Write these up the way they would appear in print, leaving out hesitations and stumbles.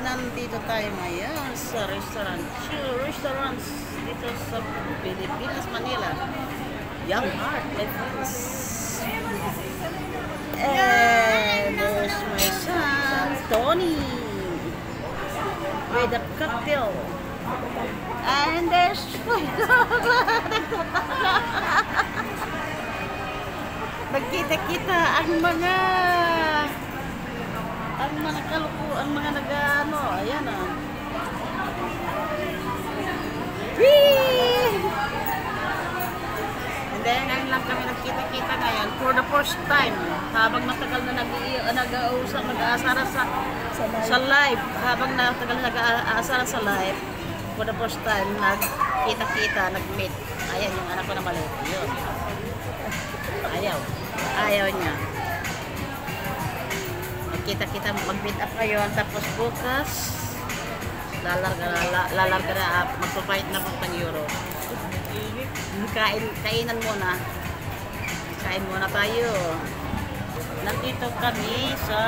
nandito tayo ngayon sa restaurants dito sa Pilipinas, Manila. Young Heart, my friends. And there's my son, Tony, with a cocktail. And there's my dog. Nagkita-kita ang mga ang mga nag-ano, ayan ah. Whee! And then, ngayon lang kami nagkita-kita ngayon for the first time. Habang matagal na nag-uusap, nag-aasara sa live. Habang matagal na nag-aasara sa live, for the first time, nagkita-kita, nag-meet. Ayan yung anak ko na maliit. Yun. Ayaw niya. Kita-kita mag-meet up ngayon, tapos bukas lalarga na magpapahit na pang Euro. Kainan muna. Kain muna tayo. Nandito kami sa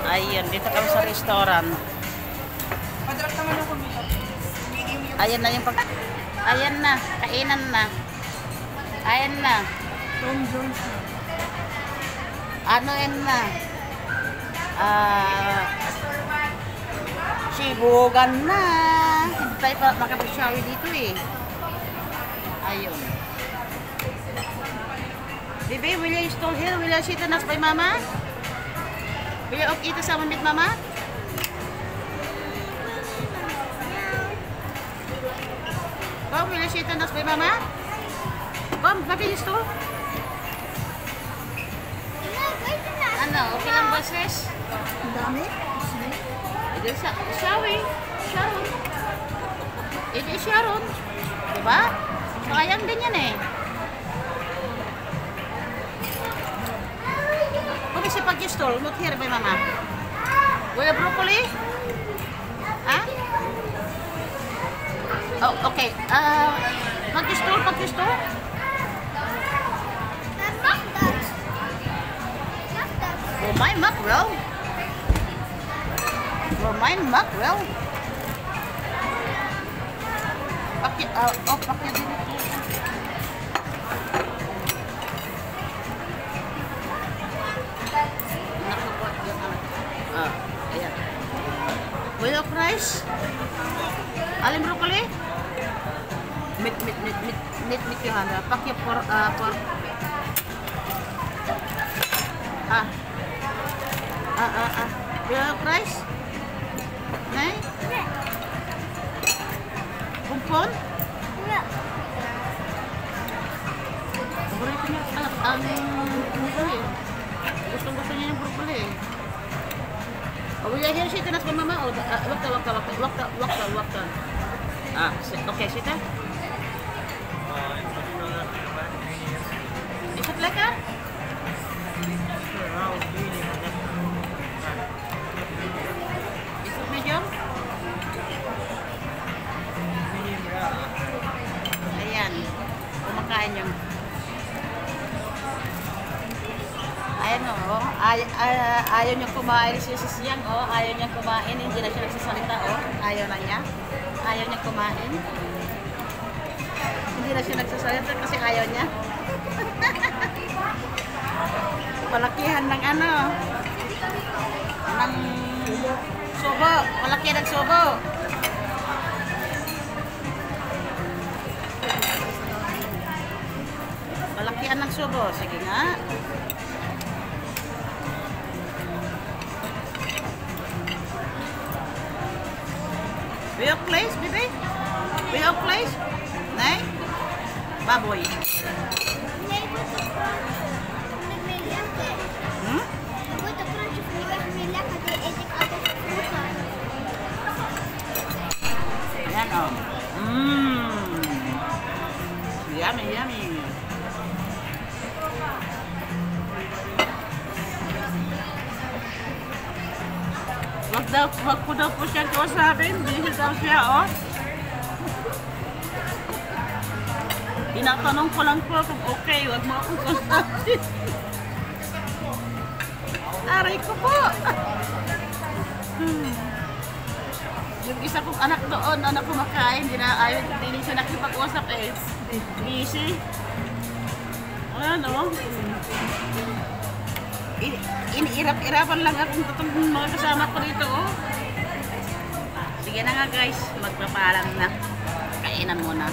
ayun, dito kami sa restaurant. Ayan na yung ayan na, kainan na. Ayan na. Tom Jones na. Ano yan na? Sibugan na. Hindi tayo pa makapag-shower dito eh. Ayun. Baby, will you install here? Will you sit on us by mama? Will you eat sama with mama? Come, will you sit on us by mama? Come, bakit yung stool? Ano, okay lang ba, sis? Ang dami? Ito Sharon. Ito Sharon. Diba? Sayang din yan eh. Okay, sipag yung stool. Not here by mama. Will you broccoli? Ha? Oh, okay. Pag yung stool. For my mackerel. Pakit din ito. Ayan. Will of rice? Alin broccoli? Meat yung handa. Pakit for Will of rice? Nay? Kumpon? Paborito niya ang broccoli. Gusto niya yung broccoli. Will you hear siya nas mama? Wakta. Okay, sita. Isat leka? Isat medium? Ayan. Kumakain yung ayan o, ayaw niya kumain si Siyang o, ayaw niya kumain, hindi na siya nagsasalita o, ayaw niya kumain, hindi na siya nagsasalita kasi ayaw niya. Palakihan ng ano, ng subo, palakihan ng subo. Palakihan ng subo, sige nga. Will you place, baby? Will you place? Nay? Baboy. Ayan o. Yummy. Wag ko daw po siyang kausapin. Busy daw siya, oh. Tinatanong ko lang po kung okay. Wag mo akong kausapin. Aray ko po. Yung isa kong anak doon, anak kumakain, hindi siya nakipag-usap eh. Busy. Ano? Iniirap-irapan lang akong tutong mga kasama ko dito, oh. Sige na nga guys, magpapaalam na. Kainan muna.